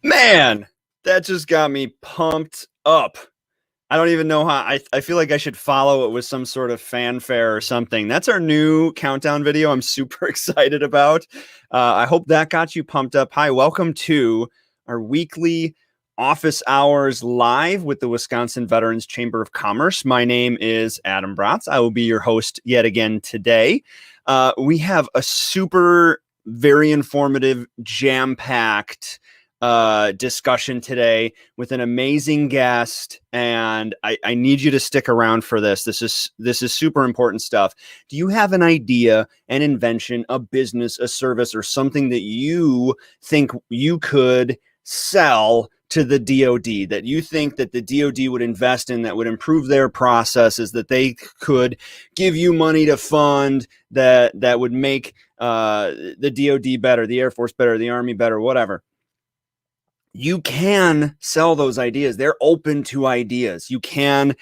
Man, that just got me pumped up. I don't even know how. I feel like I should follow it with some sort of fanfare or something. That's our new countdown video. I'm super excited about. I hope that got you pumped up. Hi, welcome to our weekly office hours live with the Wisconsin Veterans Chamber of Commerce. My name is Adam Bratz. I will be your host yet again today. We have a super, very informative, jam-packed discussion today with an amazing guest, and I need you to stick around for this. This is super important stuff. Do you have an idea, an invention, a business, a service, or something that you think you could sell to the DoD, that you think that the DoD would invest in, that would improve their processes, that they could give you money to fund, that would make the DoD better, the Air Force better, the Army better, whatever? You can sell those ideas. They're open to ideas. You can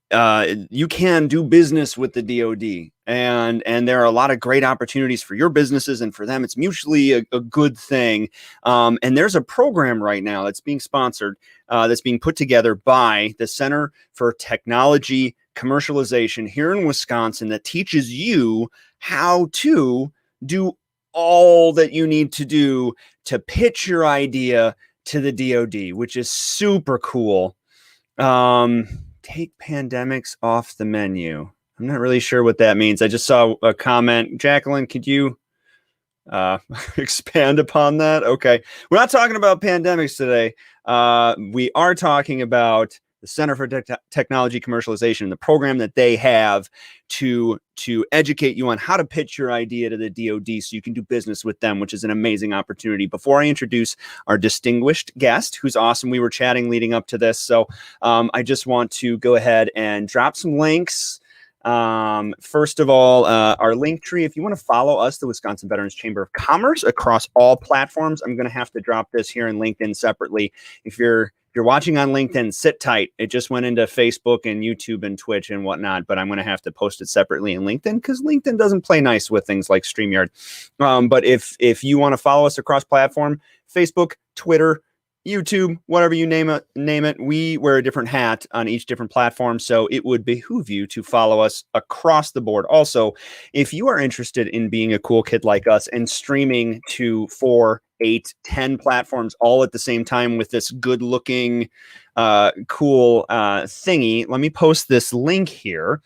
do business with the DoD, and there are a lot of great opportunities for your businesses and for them. It's mutually a good thing. And there's a program right now that's being sponsored, that's being put together by the Center for Technology Commercialization here in Wisconsin that teaches you how to do all that you need to do to pitch your idea to the DoD, which is super cool. Take pandemics off the menu. I'm not really sure what that means. I just saw a comment. Jacqueline, could you expand upon that? Okay. We're not talking about pandemics today. We are talking about the Center for Technology Commercialization, the program that they have to educate you on how to pitch your idea to the DoD so you can do business with them, which is an amazing opportunity. Before I introduce our distinguished guest, who's awesome, we were chatting leading up to this, so I just want to go ahead and drop some links. First of all, our link tree, if you want to follow us, the Wisconsin Veterans Chamber of Commerce, across all platforms. I'm going to have to drop this here in LinkedIn separately. If you're watching on LinkedIn, sit tight. It just went into Facebook and YouTube and Twitch and whatnot, but I'm going to have to post it separately in LinkedIn because LinkedIn doesn't play nice with things like StreamYard. But if you want to follow us across platform, Facebook, Twitter, YouTube, whatever you name it, we wear a different hat on each different platform, so it would behoove you to follow us across the board. Also, if you are interested in being a cool kid like us and streaming to 4, 8, 10 platforms all at the same time with this good-looking, cool thingy, let me post this link here.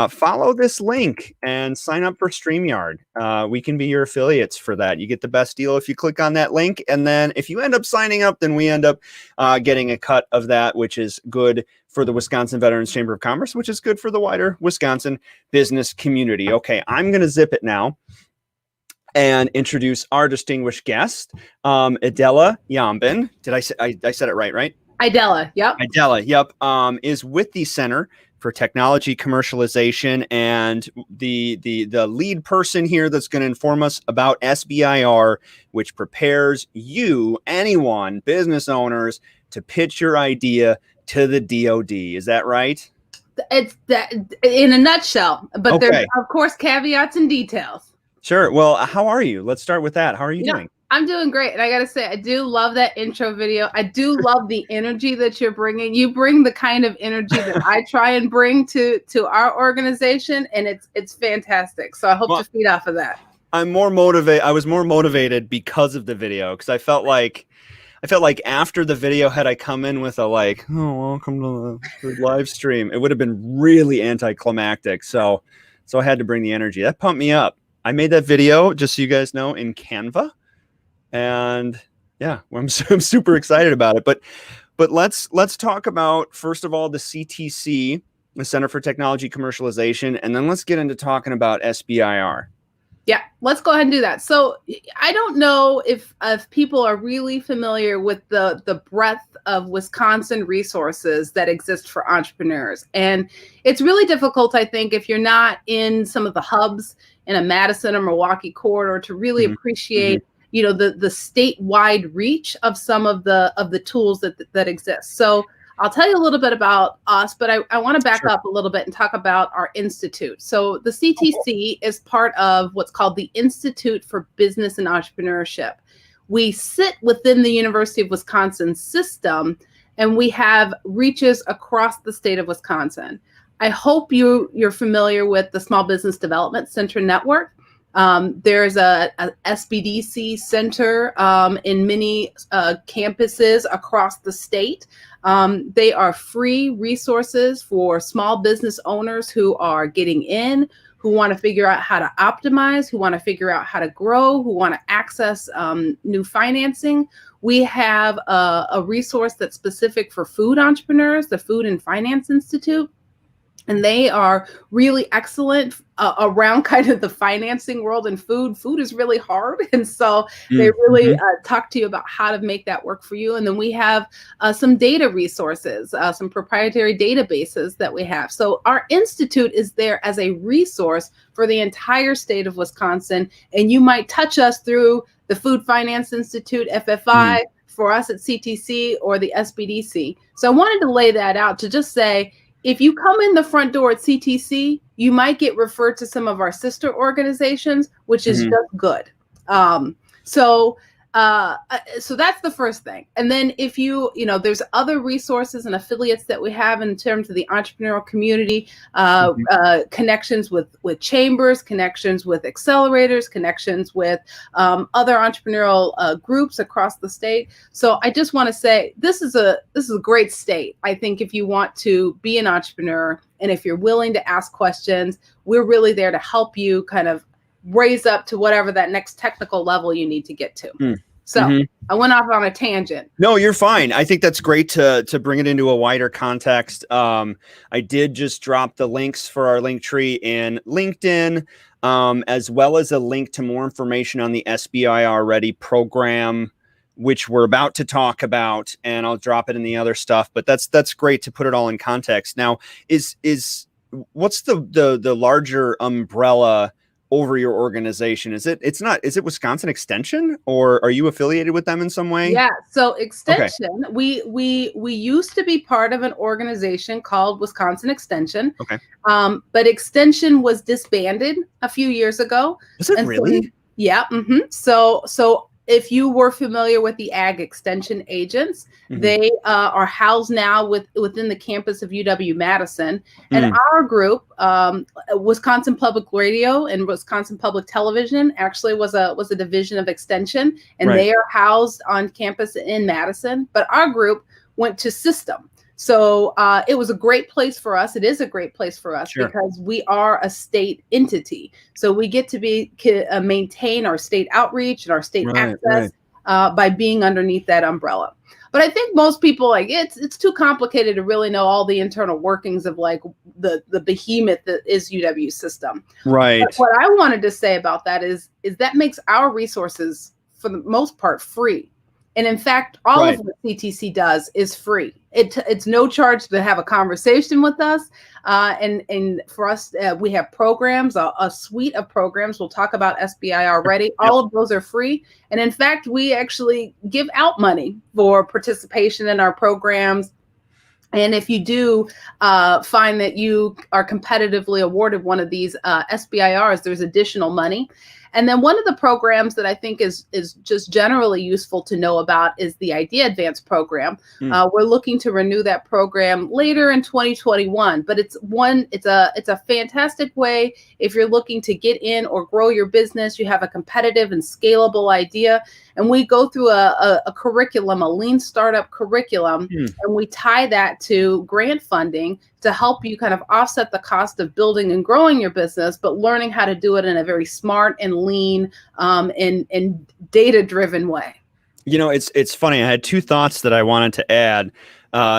Follow this link and sign up for StreamYard. We can be your affiliates for that. You get the best deal if you click on that link. And then if you end up signing up, then we end up getting a cut of that, which is good for the Wisconsin Veterans Chamber of Commerce, which is good for the wider Wisconsin business community. Okay, I'm going to zip it now and introduce our distinguished guest, Adela Yambin. I said it right? Idella, yep. Idella, yep. Is with the Center for Technology Commercialization, and the lead person here that's going to inform us about SBIR, which prepares you, anyone, business owners, to pitch your idea to the DoD. Is that right? It's that in a nutshell, but Okay. There's of course caveats and details. Sure. Well, how are you? Let's start with that. How are you doing? I'm doing great. And I got to say, I do love that intro video. I do love the energy that you're bringing. You bring the kind of energy that I try and bring to our organization. And it's fantastic. So I hope to feed off of that. I'm more motivated. I was more motivated because of the video, because I felt like after the video, had I come in with a welcome to the live stream, it would have been really anticlimactic. So I had to bring the energy. That pumped me up. I made that video, just so you guys know, in Canva. And yeah, I'm super excited about it. But let's talk about, first of all, the CTC, the Center for Technology Commercialization, and then let's get into talking about SBIR. Yeah, let's go ahead and do that. So I don't know if people are really familiar with the breadth of Wisconsin resources that exist for entrepreneurs. And it's really difficult, I think, if you're not in some of the hubs in a Madison or Milwaukee corridor to really appreciate the statewide reach of some of the tools that exist. So I'll tell you a little bit about us, but I want to back up a little bit and talk about our institute. So the CTC is part of what's called the Institute for Business and Entrepreneurship, We sit within the University of Wisconsin system, and we have reaches across the state of Wisconsin. I hope you're familiar with the Small Business Development Center Network. There's a SBDC center in many campuses across the state. They are free resources for small business owners who are getting in, who want to figure out how to optimize, who want to figure out how to grow, who want to access new financing. We have a resource that's specific for food entrepreneurs, the Food and Finance Institute. And they are really excellent around kind of the financing world and food. Food is really hard. And so they really talk to you about how to make that work for you. And then we have some data resources, some proprietary databases that we have. So our institute is there as a resource for the entire state of Wisconsin. And you might touch us through the Food Finance Institute, FFI, for us at CTC, or the SBDC. So I wanted to lay that out to just say, if you come in the front door at CTC, you might get referred to some of our sister organizations, which is just good. So that's the first thing. And then if there's other resources and affiliates that we have in terms of the entrepreneurial community, connections with chambers, connections with accelerators, connections with other entrepreneurial groups across the state. So I just want to say this is a great state. I think if you want to be an entrepreneur and if you're willing to ask questions, we're really there to help you kind of raise up to whatever that next technical level you need to get to. So I went off on a tangent. No, you're fine. I think that's great to bring it into a wider context. I did just drop the links for our link tree in LinkedIn, as well as a link to more information on the SBIR Ready program, which we're about to talk about, and I'll drop it in the other stuff. But that's great to put it all in context. Now, what's the larger umbrella over your organization? Is it Wisconsin Extension, or are you affiliated with them in some way? Yeah. So Extension, we used to be part of an organization called Wisconsin Extension. Okay. But Extension was disbanded a few years ago. Was it really? So, yeah. So if you were familiar with the Ag Extension agents, they are housed now within the campus of UW-Madison. And our group, Wisconsin Public Radio and Wisconsin Public Television, actually was a division of Extension, and they are housed on campus in Madison. But our group went to System. So it was a great place for us. It is a great place for us because we are a state entity. So we get to maintain our state outreach and our state access by being underneath that umbrella. But I think most people it's too complicated to really know all the internal workings of the behemoth that is UW System. Right. But what I wanted to say about that is that makes our resources, for the most part, free. And in fact, all of what CTC does is free. It's no charge to have a conversation with us. And for us, we have programs, a suite of programs. We'll talk about SBI already. All of those are free. And in fact, we actually give out money for participation in our programs. And if you do find that you are competitively awarded one of these SBIRs, there's additional money. And then one of the programs that I think is just generally useful to know about is the Idea Advance program. We're looking to renew that program later in 2021, but it's a fantastic way if you're looking to get in or grow your business. You have a competitive and scalable idea, and we go through a curriculum, a lean startup curriculum, and we tie that to grant funding to help you kind of offset the cost of building and growing your business, but learning how to do it in a very smart and lean and data-driven way. It's funny. I had two thoughts that I wanted to add.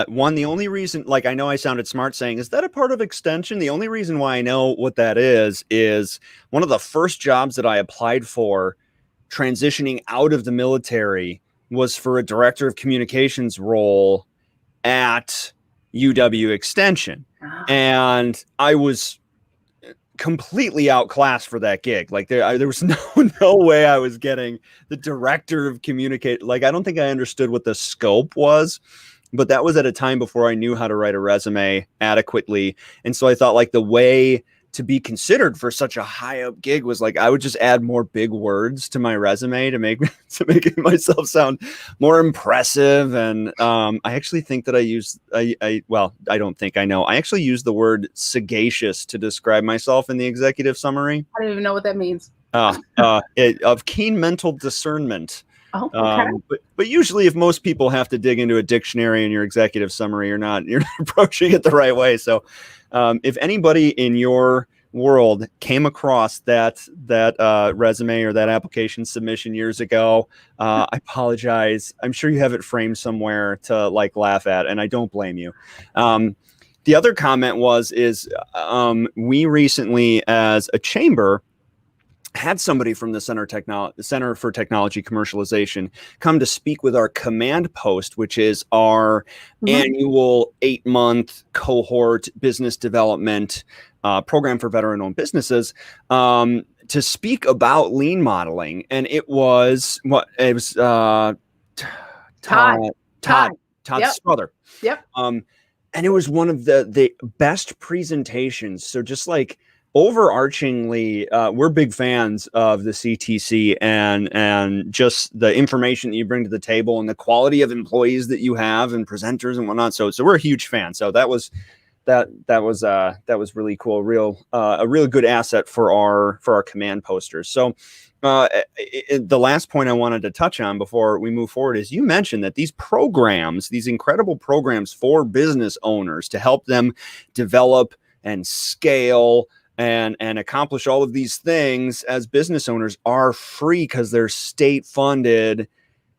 One, the only reason, I know I sounded smart saying, is that a part of Extension? The only reason why I know what that is one of the first jobs that I applied for transitioning out of the military was for a director of communications role at UW Extension. And I was completely outclassed for that gig. There was no way I was getting the director of communicate. I don't think I understood what the scope was, but that was at a time before I knew how to write a resume adequately. And so I thought the way to be considered for such a high up gig was like I would just add more big words to my resume to make myself sound more impressive. And I actually think that I don't think I know. I actually use the word sagacious to describe myself in the executive summary. I don't even know what that means. Of keen mental discernment. Oh, okay. But usually if most people have to dig into a dictionary in your executive summary, you're not approaching it the right way. So if anybody in your world came across that resume or that application submission years ago, I apologize. I'm sure you have it framed somewhere to like laugh at, and I don't blame you. The other comment is we recently, as a chamber, had somebody from the Center for Technology Commercialization come to speak with our command post, which is our annual 8-month cohort business development program for veteran-owned businesses, to speak about lean modeling. And it was Todd Strother. Yep. And it was one of the best presentations. So just like overarchingly, we're big fans of the CTC and just the information that you bring to the table and the quality of employees that you have and presenters and whatnot. So we're a huge fan. So that was really cool. A real good asset for our command posters. So the last point I wanted to touch on before we move forward is you mentioned that these programs, these incredible programs for business owners to help them develop and scale and accomplish all of these things as business owners are free because they're state funded.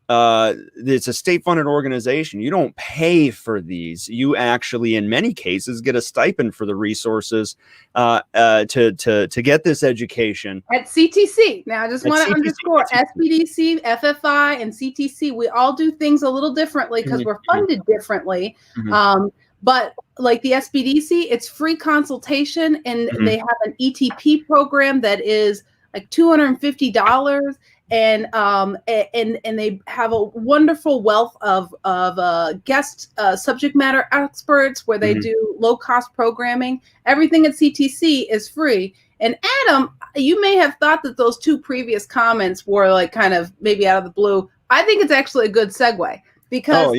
It's a state funded organization. You don't pay for these. You actually, in many cases, get a stipend for the resources to get this education at CTC. Now, I just want to underscore SBDC, FFI, and CTC. We all do things a little differently because we're funded differently. But like the SBDC, it's free consultation, and they have an ETP program that is like $250, and they have a wonderful wealth of guest subject matter experts where they do low cost programming. Everything at CTC is free. And Adam, you may have thought that those two previous comments were like kind of maybe out of the blue. I think it's actually a good segue because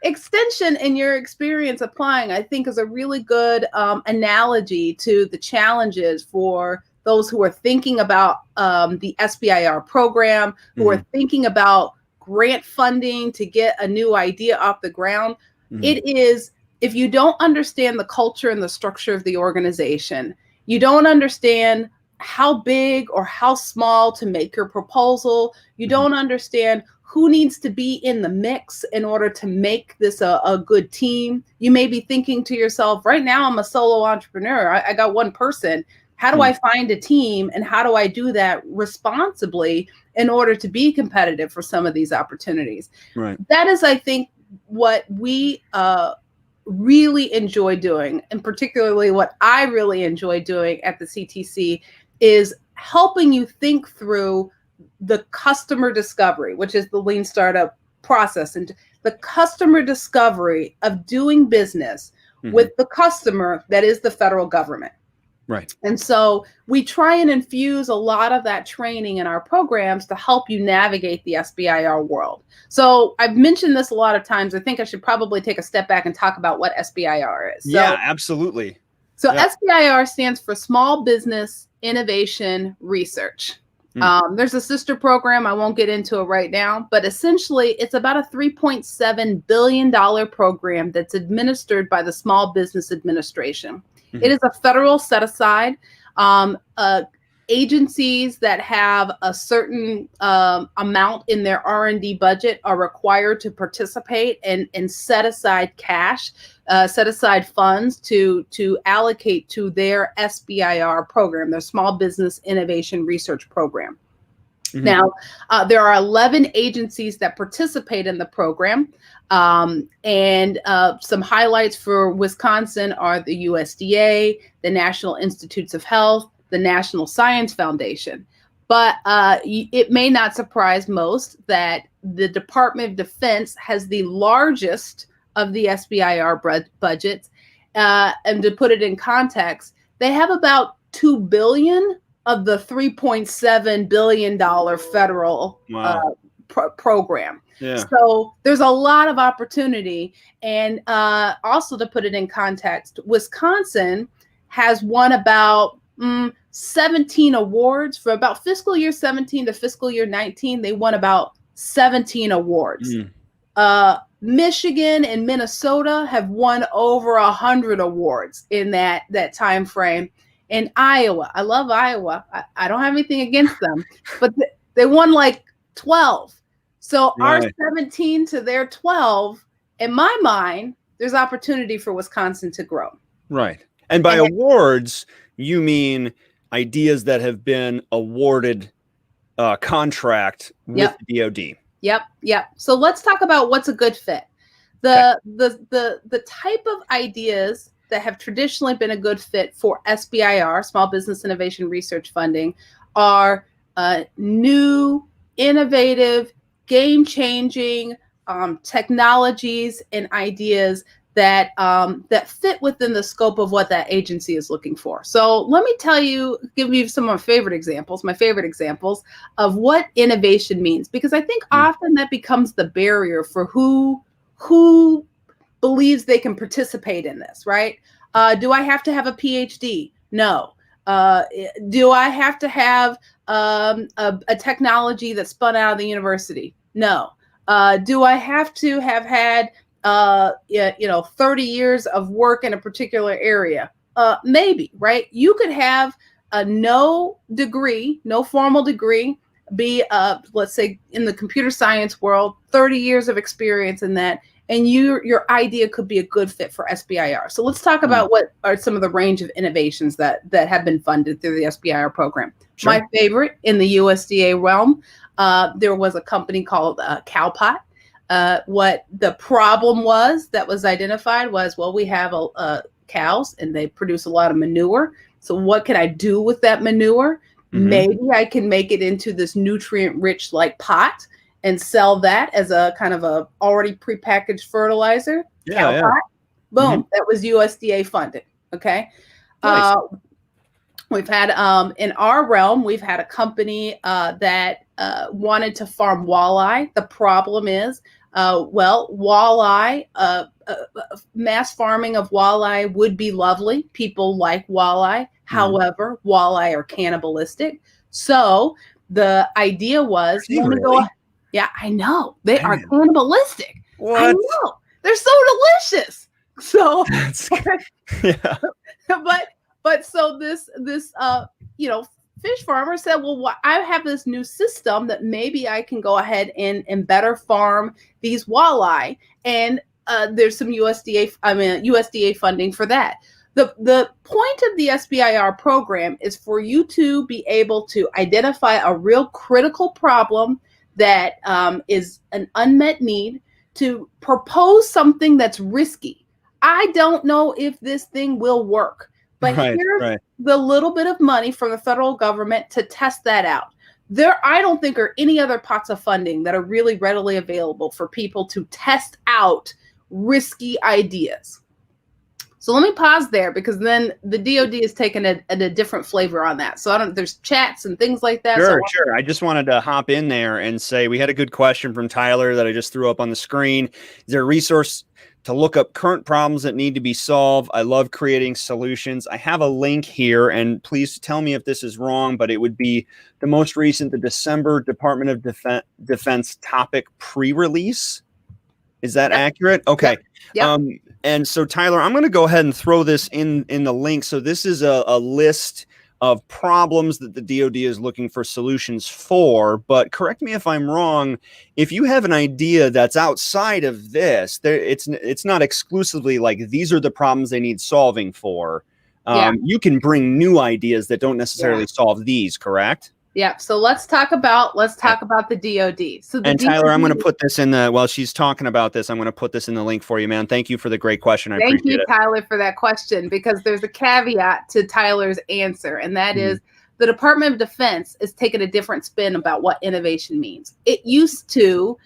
extension in your experience applying, I think, is a really good analogy to the challenges for those who are thinking about the SBIR program, who are thinking about grant funding to get a new idea off the ground. It is, if you don't understand the culture and the structure of the organization, you don't understand how big or how small to make your proposal, you don't understand who needs to be in the mix in order to make this a good team. You may be thinking to yourself, right now I'm a solo entrepreneur. I got one person. How do I find a team, and how do I do that responsibly in order to be competitive for some of these opportunities? Right. That is, I think, what we really enjoy doing, and particularly what I really enjoy doing at the CTC is helping you think through the customer discovery, which is the lean startup process, and the customer discovery of doing business with the customer that is the federal government. Right. And so we try and infuse a lot of that training in our programs to help you navigate the SBIR world. So I've mentioned this a lot of times. I think I should probably take a step back and talk about what SBIR is. Yeah, absolutely. So SBIR stands for Small Business Innovation Research. There's a sister program. I won't get into it right now, but essentially it's about a $3.7 billion program that's administered by the Small Business Administration. It is a federal set aside. Agencies that have a certain amount in their R&D budget are required to participate and set aside cash, set aside funds to allocate to their SBIR program, their Small Business Innovation Research Program. Now, there are 11 agencies that participate in the program. And some highlights for Wisconsin are the USDA, the National Institutes of Health, the National Science Foundation. But it may not surprise most that the Department of Defense has the largest of the SBIR budgets. And to put it in context, They have about $2 billion of the $3.7 billion federal program. Yeah. So there's a lot of opportunity. And also, to put it in context, Wisconsin has won about 17 awards for about fiscal year 17 to fiscal year 19. They won about 17 awards. Michigan and Minnesota have won over 100 awards in that time frame. In Iowa, I love Iowa. I don't have anything against them, but they won like 12. So our 17 to their 12, in my mind, there's opportunity for Wisconsin to grow. Right. And by awards, you mean ideas that have been awarded contract with the DoD. Yep. So let's talk about what's a good fit. The type of ideas that have traditionally been a good fit for SBIR, Small Business Innovation Research Funding, are new, innovative, game-changing technologies and ideas that fit within the scope of what that agency is looking for. So let me give you some of my favorite examples of what innovation means, because I think often that becomes the barrier for who believes they can participate in this, right? Do I have to have a PhD? No. Do I have to have a technology that spun out of the university? No. Do I have to have had 30 years of work in a particular area? Maybe, right? You could have no formal degree, be let's say in the computer science world, 30 years of experience in that, and your idea could be a good fit for SBIR. So let's talk about what are some of the range of innovations that have been funded through the SBIR program. Sure. My favorite in the USDA realm, there was a company called Cowpot. What the problem that was identified was, well, we have cows and they produce a lot of manure. So what can I do with that manure? Mm-hmm. Maybe I can make it into this nutrient-rich like pot and sell that as a kind of a already prepackaged fertilizer. Cowpot. Boom. Mm-hmm. That was USDA funded. Okay. Nice. We've had in our realm, we've had a company that wanted to farm walleye. The problem is, walleye, mass farming of walleye would be lovely. People like walleye. However, walleye are cannibalistic. So the idea was, yeah, I know. They are cannibalistic. What? I know. They're so delicious. So, but so this fish farmer said, well, I have this new system that maybe I can go ahead and better farm these walleye. And there's some USDA funding for that. The point of the SBIR program is for you to be able to identify a real critical problem that is an unmet need, to propose something that's risky. I don't know if this thing will work, but here's the little bit of money from the federal government to test that out. I don't think are any other pots of funding that are really readily available for people to test out risky ideas. So let me pause there, because then the DoD is taking a different flavor on that. So there's chats and things like that. Sure. I just wanted to hop in there and say we had a good question from Tyler that I just threw up on the screen. Is there a resource to look up current problems that need to be solved? I love creating solutions. I have a link here, and please tell me if this is wrong, but it would be the most recent, the December Department of Defense topic pre-release. Is that accurate? Okay. Yep. And so, Tyler, I'm going to go ahead and throw this in the link. So this is a list of problems that the DoD is looking for solutions for. But correct me if I'm wrong. If you have an idea that's outside of this, it's not exclusively like these are the problems they need solving for. You can bring new ideas that don't necessarily solve these, correct? Yeah. So let's talk about the DoD. So Tyler, I'm going to put this while she's talking about this, I'm going to put this in the link for you, man. Thank you for the great question. Thank you, Tyler, for that question, because there's a caveat to Tyler's answer, and that is the Department of Defense is taking a different spin about what innovation means. It used to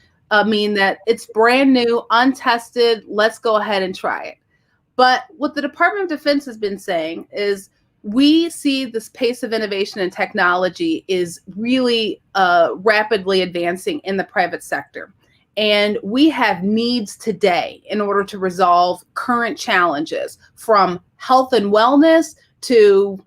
mean that it's brand new, untested, let's go ahead and try it. But what the Department of Defense has been saying is, we see this pace of innovation and technology is really rapidly advancing in the private sector. And we have needs today in order to resolve current challenges, from health and wellness to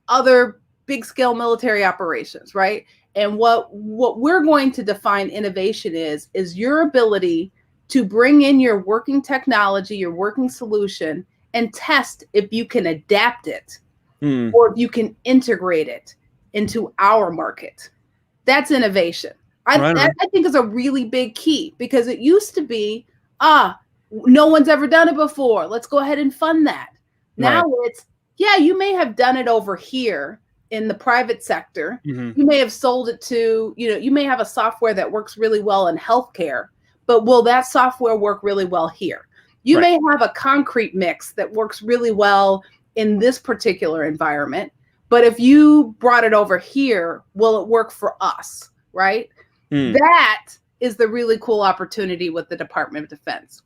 other big scale military operations, right? And what we're going to define innovation is your ability to bring in your working technology, your working solution, and test if you can adapt it or if you can integrate it into our market. That's innovation. I think is a really big key, because it used to be, no one's ever done it before, let's go ahead and fund that. Now it's, yeah, you may have done it over here in the private sector. You may have sold it to, you may have a software that works really well in healthcare, but will that software work really well here? You may have a concrete mix that works really well in this particular environment, but if you brought it over here, will it work for us, right? That is the really cool opportunity with the Department of Defense.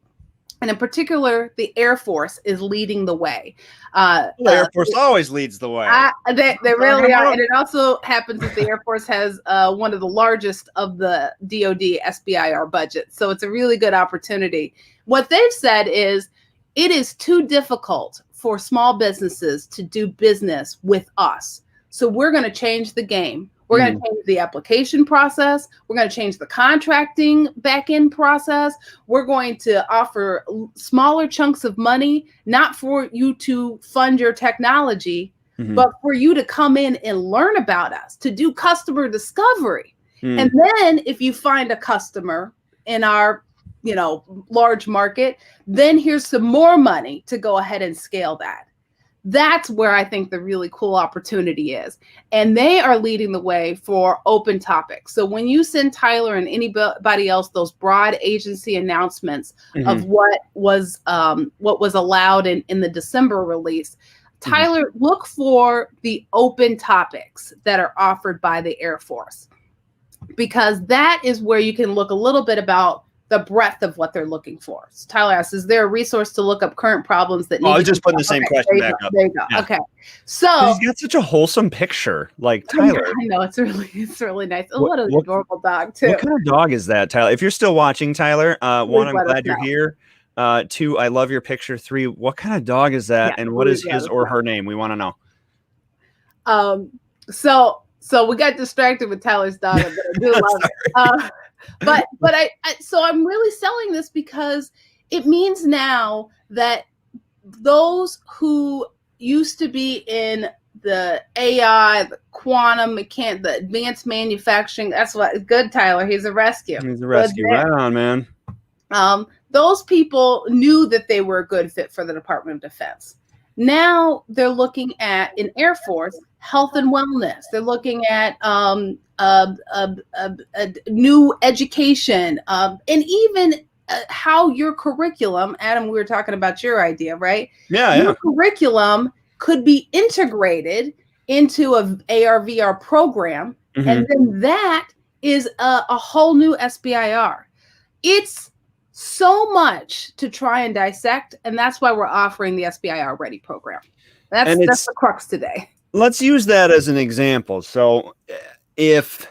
And in particular, the Air Force is leading the way. The Air Force always leads the way. They really are. And it also happens that the Air Force has one of the largest of the DoD SBIR budgets. So it's a really good opportunity. What they've said is it is too difficult for small businesses to do business with us. So we're going to change the game. We're going to change the application process. We're going to change the contracting back-end process. We're going to offer smaller chunks of money, not for you to fund your technology, but for you to come in and learn about us, to do customer discovery. And then if you find a customer in our, large market, then here's some more money to go ahead and scale that. That's where I think the really cool opportunity is. And they are leading the way for open topics. So when you send Tyler and anybody else those broad agency announcements of what was allowed in the December release, Tyler, look for the open topics that are offered by the Air Force, because that is where you can look a little bit about the breadth of what they're looking for. So Tyler asks, is there a resource to look up current problems that need I was just putting the same question back up. There you go. Yeah. Okay. So he's got such a wholesome picture, like Tyler. I know, it's really nice. What an adorable dog too. What kind of dog is that, Tyler? If you're still watching, Tyler, one, I'm glad you're here. Two, I love your picture. Three, what kind of dog is that? And what is his or her name? We want to know. So we got distracted with Tyler's dog, but I do love it. But so I'm really selling this because it means now that those who used to be in the AI, the quantum mechanics, the advanced manufacturing, that's what good, Tyler. He's a rescue. He's a rescue. Right on, man. Those people knew that they were a good fit for the Department of Defense. Now they're looking at, in Air Force, health and wellness. They're looking at new education, and even how your curriculum, Adam, we were talking about your idea, right? Your curriculum could be integrated into a AR/VR program, and then that is a whole new SBIR. It's so much to try and dissect, and that's why we're offering the SBIR Ready program. That's the crux today. Let's use that as an example. So if,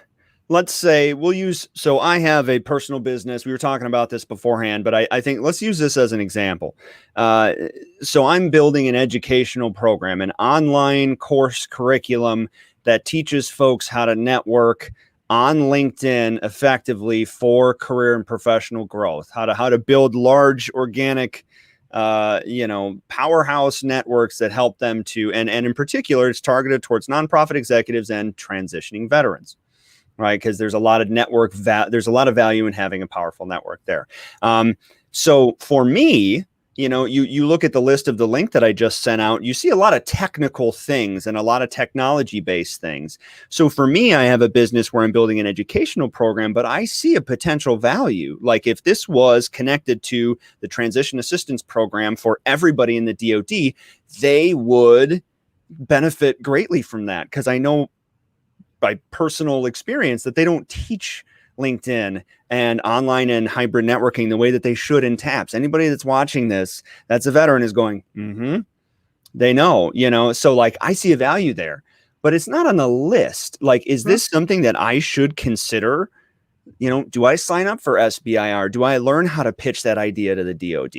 let's say so I have a personal business. We were talking about this beforehand, but I think let's use this as an example. So I'm building an educational program, an online course curriculum that teaches folks how to network on LinkedIn effectively for career and professional growth, how to build large organic powerhouse networks that help them to, and in particular, it's targeted towards nonprofit executives and transitioning veterans, right? Because there's a lot of there's a lot of value in having a powerful network there. So for me, you look at the list of the link that I just sent out, you see a lot of technical things and a lot of technology-based things. So for me, I have a business where I'm building an educational program, but I see a potential value. Like if this was connected to the transition assistance program for everybody in the DoD, they would benefit greatly from that, because I know by personal experience that they don't teach LinkedIn and online and hybrid networking the way that they should in TAPS. Anybody that's watching this, that's a veteran, is going, They know, so like I see a value there, but it's not on the list. Like, is this something that I should consider? Do I sign up for SBIR? Do I learn how to pitch that idea to the DoD?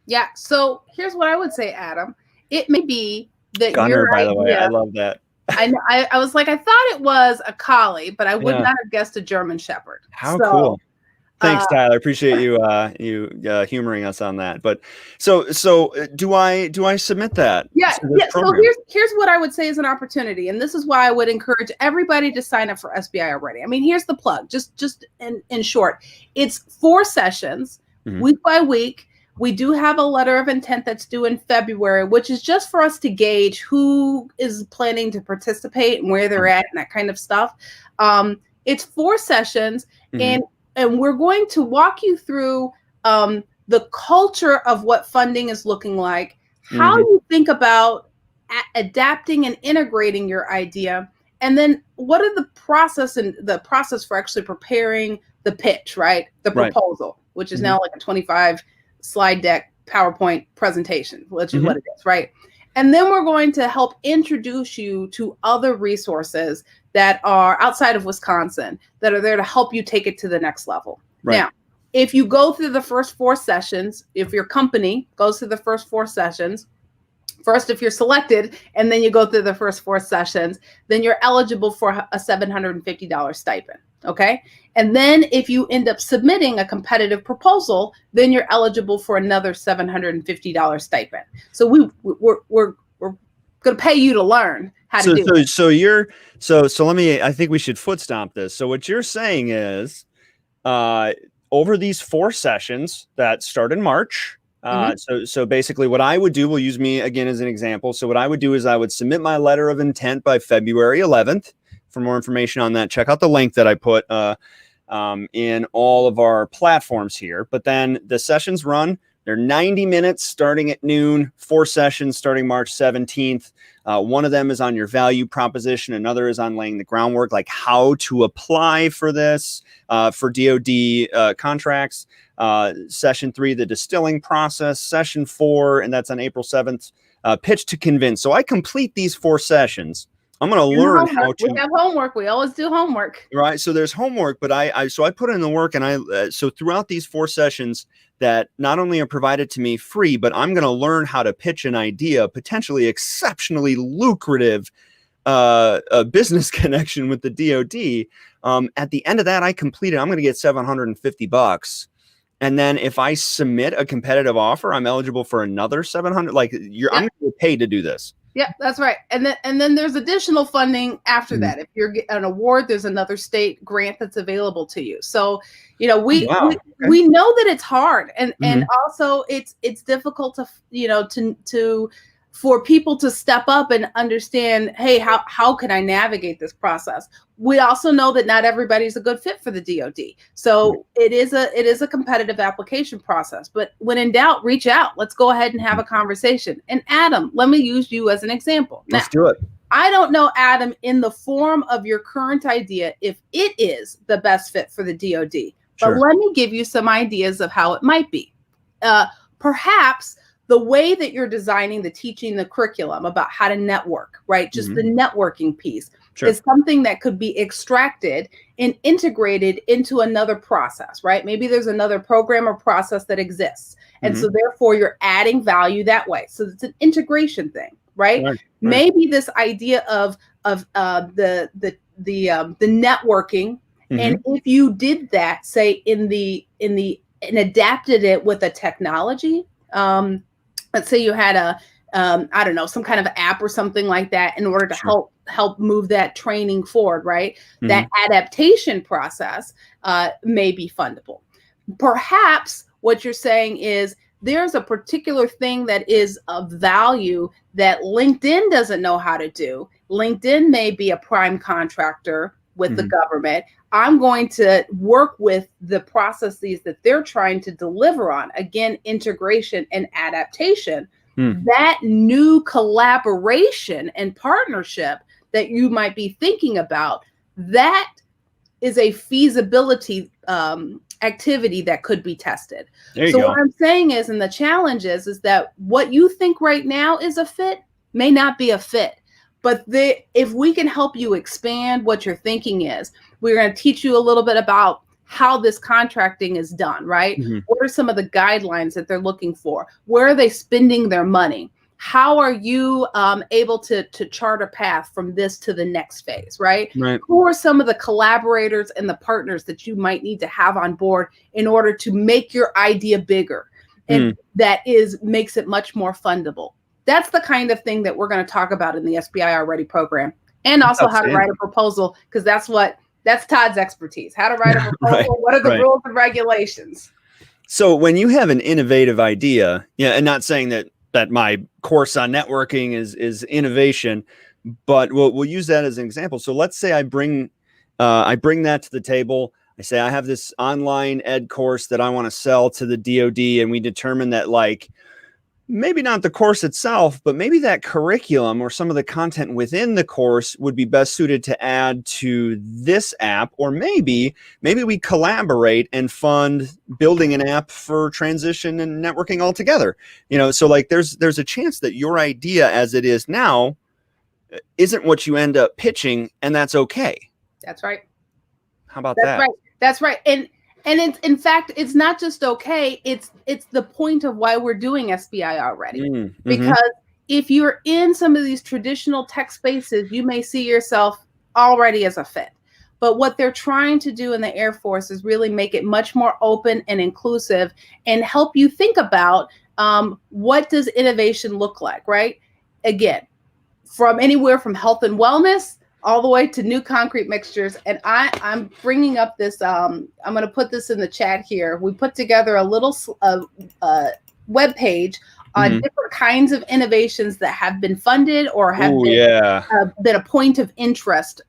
Yeah. So here's what I would say, Adam. It may be that Gunner, your by the way, I idea, love that. I was like, I thought it was a collie, but I would not have guessed a German Shepherd. How cool. Thanks, Tyler. Appreciate you humoring us on that. But so do I submit that? Yeah. So here's what I would say is an opportunity, and this is why I would encourage everybody to sign up for SBI already. I mean, here's the plug. Just in short, it's 4 sessions, week by week. We do have a letter of intent that's due in February, which is just for us to gauge who is planning to participate and where they're at and that kind of stuff. It's 4 sessions, and we're going to walk you through the culture of what funding is looking like, how you think about adapting and integrating your idea, and then what are the process for actually preparing the pitch, right? The proposal, which is now like a 25 slide deck PowerPoint presentation, which is what it is, right? And then we're going to help introduce you to other resources that are outside of Wisconsin that are there to help you take it to the next level. Right. Now, if you go through the first 4 sessions, if your company goes through the first 4 sessions, first, if you're selected, and then you go through the first 4 sessions, then you're eligible for a $750 stipend. Okay. And then if you end up submitting a competitive proposal, then you're eligible for another $750 stipend. So we're going to pay you to learn how to do it. So let me, I think we should foot stomp this. So what you're saying is, over these 4 sessions that start in March, so basically what I would do, we'll use me again as an example. So what I would do is I would submit my letter of intent by February 11th. For more information on that, check out the link that I put in all of our platforms here. But then the sessions run, they're 90 minutes starting at noon, 4 sessions starting March 17th. One of them is on your value proposition. Another is on laying the groundwork, like how to apply for this for DoD contracts. Session 3, the distilling process. Session 4, and that's on April 7th, pitch to convince. So I complete these 4 sessions. I'm going to learn how to. We have homework. We always do homework. Right. So there's homework, but I put in the work, and so throughout these 4 sessions that not only are provided to me free, but I'm going to learn how to pitch an idea, potentially exceptionally lucrative a business connection with the DoD. At the end of that, I completed. I'm going to get $750. And then if I submit a competitive offer, I'm eligible for another 700. Like I'm going to get paid to do this. Yeah, that's right. And then there's additional funding after that. If you're getting an award, there's another state grant that's available to you. So, we know that it's hard, and also it's difficult to for people to step up and understand, hey, how can I navigate this process? We also know that not everybody's a good fit for the DoD. So it is a competitive application process. But when in doubt, reach out. Let's go ahead and have a conversation. And Adam, let me use you as an example. Let's do it. I don't know, Adam, in the form of your current idea, if it is the best fit for the DoD. But let me give you some ideas of how it might be. Perhaps the way that you're designing the teaching, the curriculum about how to network, right? Just the networking piece is something that could be extracted and integrated into another process, right? Maybe there's another program or process that exists. And so therefore you're adding value that way. So it's an integration thing, right? Maybe this idea of the networking. And if you did that, say and adapted it with a technology, let's say you had some kind of app or something like that in order to help move that training forward, right? That adaptation process may be fundable. Perhaps what you're saying is there's a particular thing that is of value that LinkedIn doesn't know how to do. LinkedIn may be a prime contractor with the government. I'm going to work with the processes that they're trying to deliver on. Again, integration and adaptation. That new collaboration and partnership that you might be thinking about, that is a feasibility activity that could be tested. So what I'm saying is, and the challenge is that what you think right now is a fit may not be a fit. But if we can help you expand what your thinking is, we're going to teach you a little bit about how this contracting is done, right? Mm-hmm. What are some of the guidelines that they're looking for? Where are they spending their money? How are you able to chart a path from this to the next phase, right? Who are some of the collaborators and the partners that you might need to have on board in order to make your idea bigger? And that makes it much more fundable. That's the kind of thing that we're going to talk about in the SBIR Ready program. And also how to write a proposal, because that's Todd's expertise. How to write a proposal, what are the rules and regulations? So when you have an innovative idea, and not saying that my course on networking is innovation, but we'll use that as an example. So let's say I bring that to the table. I say I have this online ed course that I want to sell to the DoD, and we determine that, like, maybe not the course itself, but maybe that curriculum or some of the content within the course would be best suited to add to this app. Or maybe we collaborate and fund building an app for transition and networking altogether. So like there's a chance that your idea as it is now isn't what you end up pitching, and that's okay. That's right. How about that? Right. That's right. And it's, in fact, it's not just okay. It's the point of why we're doing SBIR Ready. Because if you're in some of these traditional tech spaces, you may see yourself already as a fit. But what they're trying to do in the Air Force is really make it much more open and inclusive and help you think about what does innovation look like, right? Again, from anywhere from health and wellness all the way to new concrete mixtures. And I'm bringing up this, I'm going to put this in the chat here. We put together a little web page on different kinds of innovations that have been funded or have been a point of interest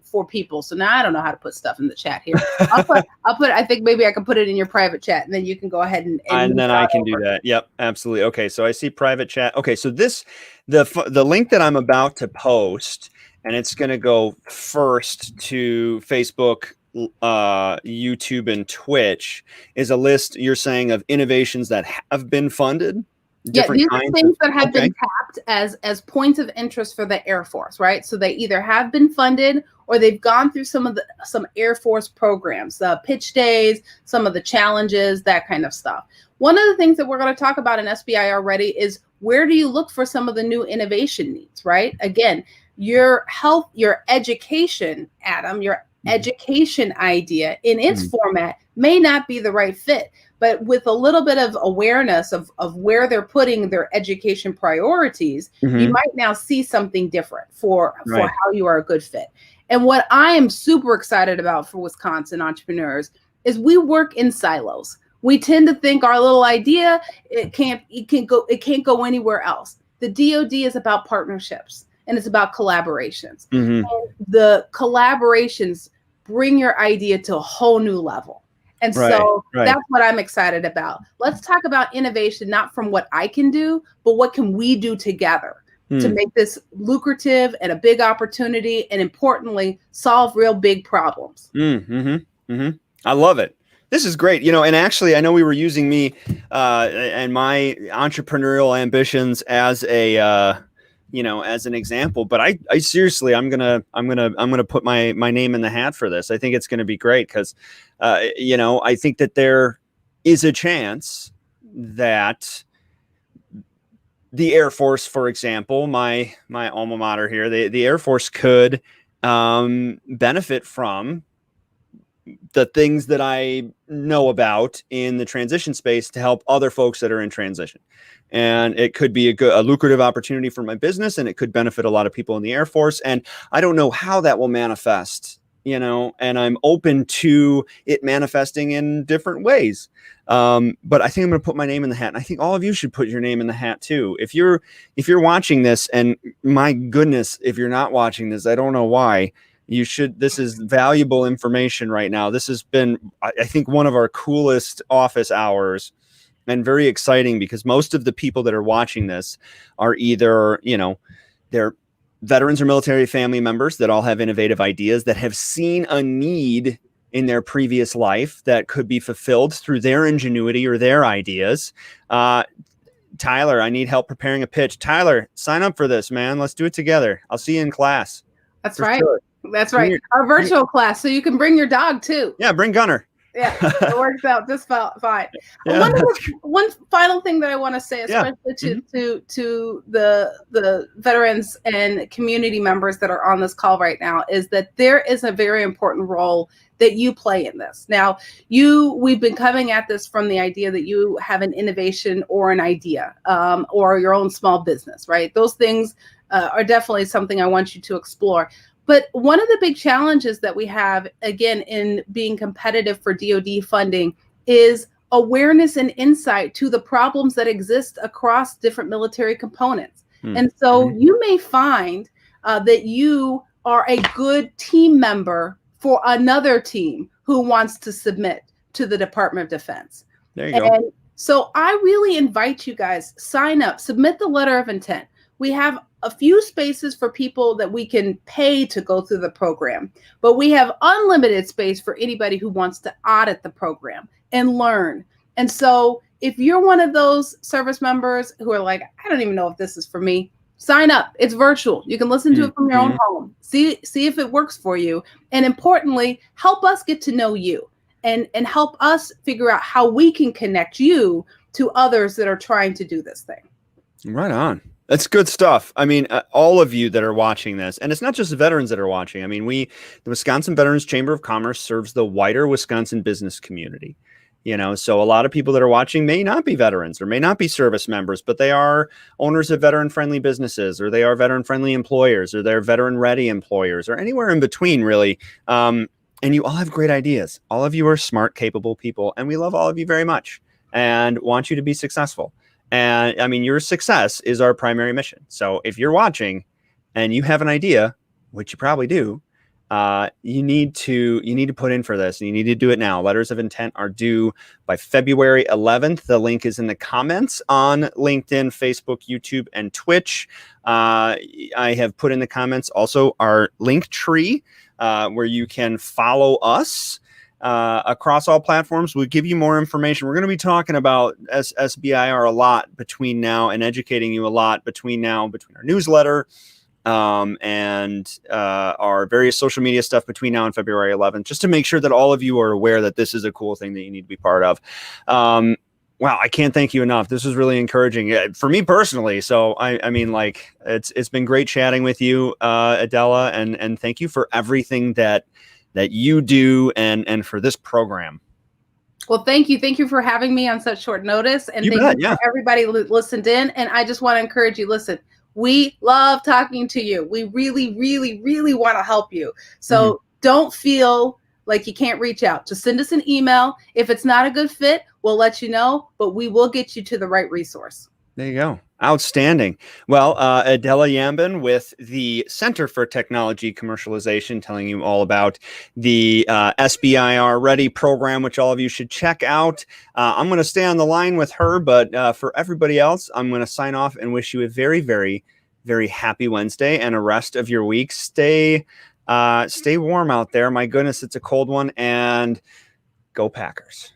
for people. So now I don't know how to put stuff in the chat here. I'll put, I think maybe I can put it in your private chat, and then you can go ahead and then I can do that. Yep, absolutely. Okay, so I see private chat. Okay, so the link that I'm about to post, and it's going to go first to Facebook, YouTube, and Twitch, is a list, you're saying, of innovations that have been funded? These are things that have been tapped as points of interest for the Air Force, right? So they either have been funded or they've gone through some Air Force programs, pitch days, some of the challenges, that kind of stuff. One of the things that we're going to talk about in SBIR Ready is, where do you look for some of the new innovation needs, right? Again, your health, your education, Adam, your education idea in its format may not be the right fit, but with a little bit of awareness of where they're putting their education priorities, you might now see something different for how you are a good fit. And what I am super excited about for Wisconsin entrepreneurs is we work in silos. We tend to think our little idea, it can't go anywhere else. The DoD is about partnerships, and it's about collaborations. And the collaborations bring your idea to a whole new level. And so that's what I'm excited about. Let's talk about innovation, not from what I can do, but what can we do together to make this lucrative and a big opportunity, and importantly, solve real big problems. I love it. This is great. And actually, I know we were using me and my entrepreneurial ambitions as as an example, but I seriously, I'm gonna put my name in the hat for this. I think it's gonna be great because, I think that there is a chance that the Air Force, for example, my alma mater here, the Air Force could benefit from the things that I know about in the transition space to help other folks that are in transition. And it could be a lucrative opportunity for my business, and it could benefit a lot of people in the Air Force. And I don't know how that will manifest, and I'm open to it manifesting in different ways. But I think I'm going to put my name in the hat, and I think all of you should put your name in the hat too. If you're watching this, and my goodness, if you're not watching this, I don't know why. You should. This is valuable information right now. This has been, I think, one of our coolest office hours, and very exciting because most of the people that are watching this are either, they're veterans or military family members that all have innovative ideas that have seen a need in their previous life that could be fulfilled through their ingenuity or their ideas. Tyler, I need help preparing a pitch. Tyler, sign up for this, man. Let's do it together. I'll see you in class. That's right. Sure. That's right. Our virtual class, so you can bring your dog too. Yeah, bring Gunner. Yeah, it works out just fine. Yeah. One final thing that I want to say, especially to the veterans and community members that are on this call right now, is that there is a very important role that you play in this. Now, we've been coming at this from the idea that you have an innovation or an idea, or your own small business, right? Those things are definitely something I want you to explore. But one of the big challenges that we have, again, in being competitive for DoD funding is awareness and insight to the problems that exist across different military components. And so you may find that you are a good team member for another team who wants to submit to the Department of Defense. There you go. So I really invite you guys, sign up, submit the letter of intent. We have a few spaces for people that we can pay to go through the program, but we have unlimited space for anybody who wants to audit the program and learn. And so if you're one of those service members who are like, I don't even know if this is for me, sign up. It's virtual. You can listen to it from your own home. See if it works for you. And importantly, help us get to know you and help us figure out how we can connect you to others that are trying to do this thing. Right on. That's good stuff. I mean, all of you that are watching this, and it's not just the veterans that are watching. I mean, the Wisconsin Veterans Chamber of Commerce serves the wider Wisconsin business community. So a lot of people that are watching may not be veterans or may not be service members, but they are owners of veteran-friendly businesses, or they are veteran-friendly employers, or they're veteran-ready employers, or anywhere in between, really. And you all have great ideas. All of you are smart, capable people, and we love all of you very much and want you to be successful. And I mean, your success is our primary mission. So if you're watching and you have an idea, which you probably do, you need to put in for this, and you need to do it now. Letters of intent are due by February 11th. The link is in the comments on LinkedIn, Facebook, YouTube, and Twitch. I have put in the comments also our link tree where you can follow us. Across all platforms. We'll give you more information. We're going to be talking about SBIR a lot between now, and educating you a lot between our newsletter and our various social media stuff between now and February 11th, just to make sure that all of you are aware that this is a cool thing that you need to be part of. Wow, I can't thank you enough. This was really encouraging for me personally. So I mean, like, it's been great chatting with you, Adela, and thank you for everything that you do and for this program. Well, thank you. Thank you for having me on such short notice. And thank you for everybody listened in. And I just want to encourage you, listen, we love talking to you. We really, really, really want to help you. So don't feel like you can't reach out. Just send us an email. If it's not a good fit, we'll let you know, but we will get you to the right resource. There you go. Outstanding. Well, Adela Yambin with the Center for Technology Commercialization, telling you all about the SBIR Ready program, which all of you should check out. I'm going to stay on the line with her, but for everybody else, I'm going to sign off and wish you a very, very, very happy Wednesday and a rest of your week. Stay warm out there. My goodness, it's a cold one, and go Packers.